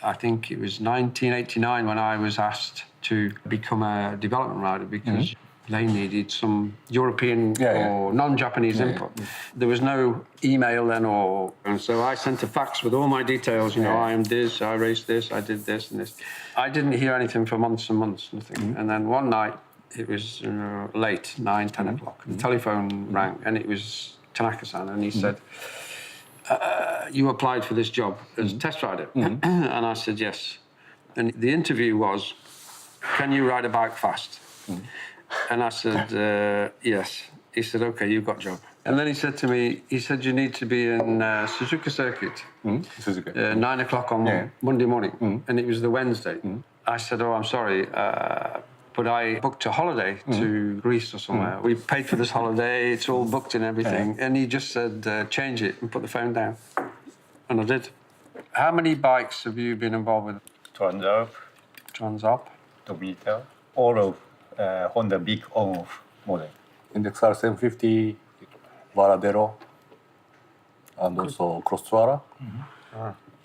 I think it was 1989 when I was asked to become a development rider because they needed some European or non-Japanese input. There was no email then, and so I sent a fax with all my details. I am this, I raced this, I did this and this. I didn't hear anything for months and months, nothing. And then one night, it was late, 9, 10 o'clock. The telephone rang, and it was Tanaka-san, and he said, you applied for this job as a test rider. And I said, yes. And the interview was, can you ride a bike fast? And I said, yes. He said, okay, you've got a job. And then he said to me, you need to be in Suzuka Circuit, 9 o'clock on Monday morning. And it was the Wednesday. I said, oh, I'm sorry, but I booked a holiday to Greece or somewhere. We paid for this holiday, it's all booked and everything. And he just said, change it and put the phone down. And I did. How many bikes have you been involved with? Transalp, Dominica, all of Honda big on-off model. Index R750, Varadero, and also Crosstourer.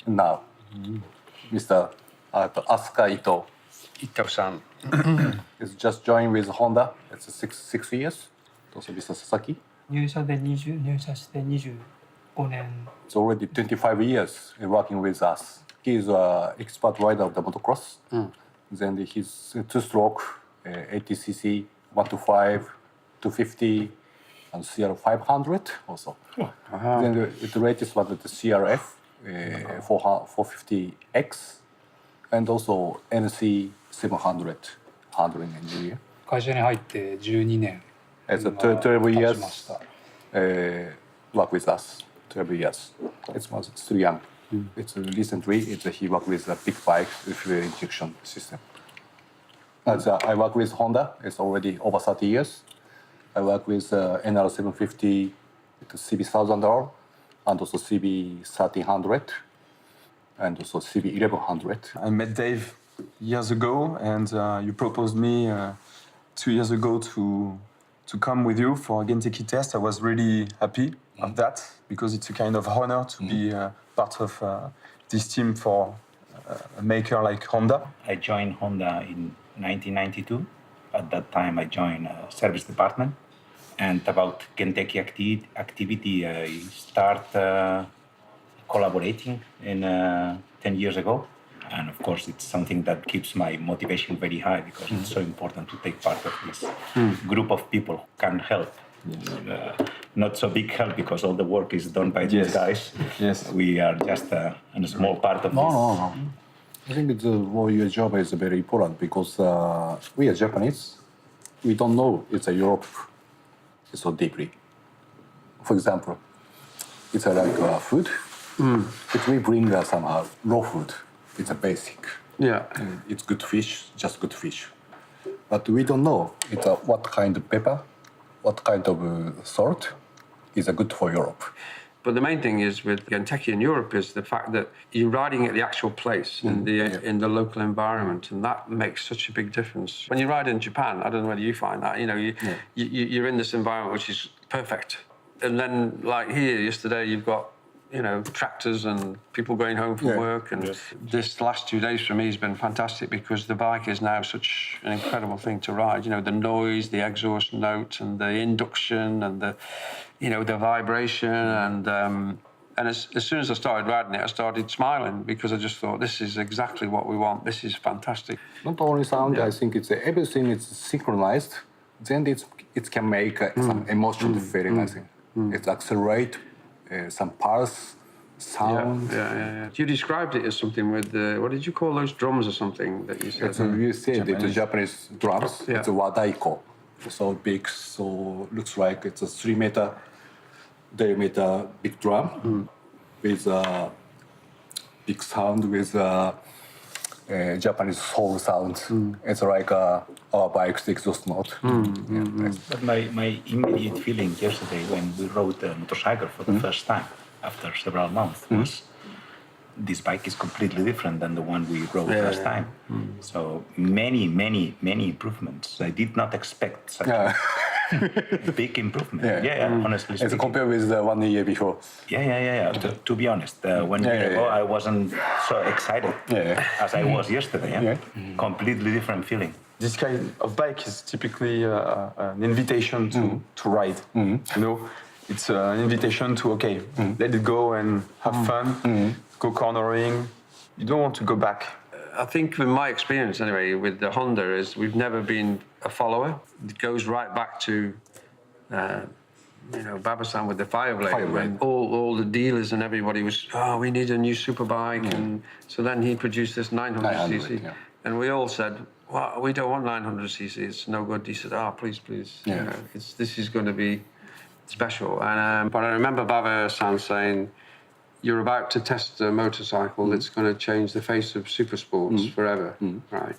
Now, Mr. Asuka Ito. Ito-san. It's just joined with Honda. It's 6 years. Also Mr. Sasaki. 入社して25年 It's already 25 years working with us. He is an expert rider of the motocross. Then he's two-stroke, 80cc, 125, 250, and CR 500 also. Then the latest was the CRF 450X, and also NC 700 handling engineer. 会社に入って12年 It's a 12 years work with us. 12 years. It's still young. It's recently he worked with a big bike with fuel injection system. As I work with Honda. It's already over 30 years. I work with NR750, CB1000R, and also CB1300, and also CB1100. I met Dave years ago, and you proposed me 2 years ago to come with you for a Genteki test. I was really happy of that because it's a kind of honor to be part of this team for a maker like Honda. I joined Honda in 1992. At that time, I joined service department. And about Genteki activity, I start collaborating in 10 years ago. And of course, it's something that keeps my motivation very high because it's so important to take part of this group of people who can help. Not so big help because all the work is done by these guys. Yes. We are just a small part of this. No. I think your job is very important because we are Japanese. We don't know it's a Europe so deeply. For example, it's like food. If we bring some raw food, it's a basic. Yeah. It's good fish, just good fish. But we don't know it's what kind of pepper, what kind of salt is good for Europe. But the main thing is with Genteki in Europe is the fact that you're riding at the actual place in the local environment, and that makes such a big difference. When you ride in Japan, I don't know whether you find that, you're in this environment which is perfect. And then like here yesterday, you've got tractors and people going home from work. And this last 2 days for me has been fantastic because the bike is now such an incredible thing to ride. The noise, the exhaust note, and the induction, and the vibration. And as soon as I started riding it, I started smiling because I just thought, this is exactly what we want. This is fantastic. Not only sound, I think it's everything is synchronized. Then it can make some emotional feeling, I think. It accelerates. Some pulse, sound. Yeah. You described it as something with what did you call those drums or something that you said? You said it's Japanese drums. Yeah. It's a wadaiko. So big, so looks like it's a 3-meter diameter big drum with a big sound with Japanese soul sound. It's like our bike's exhaust note. But my immediate feeling yesterday when we rode the motorcycle for the first time after several months was this bike is completely different than the one we rode first time. So many improvements. I did not expect such Big improvement. Yeah. Honestly It's speaking. compared with the 1 year before. Yeah. To be honest, 1 year ago, I wasn't so excited as I was yesterday. Completely different feeling. This kind of bike is typically an invitation to ride. You know, it's an invitation to let it go and have fun, go cornering. You don't want to go back. I think with my experience anyway with the Honda is we've never been a follower. It goes right back to Babasan with the Fireblade. When all the dealers and everybody was, we need a new superbike. And so then he produced this 900cc. And we all said, well, we don't want 900cc. It's no good. He said, please. This is going to be special. And but I remember Babasan saying, you're about to test a motorcycle that's going to change the face of super sports forever, right?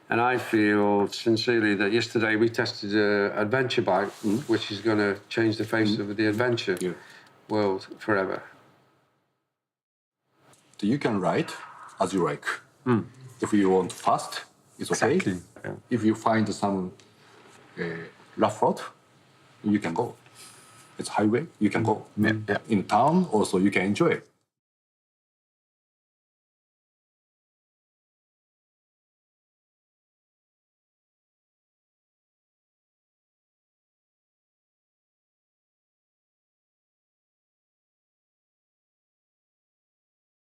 And I feel sincerely that yesterday we tested an adventure bike, which is going to change the face of the adventure world forever. You can ride as you like. If you want fast, it's okay. Exactly. Yeah. If you find some rough road, you can go. It's highway, you can go. In town, also you can enjoy it.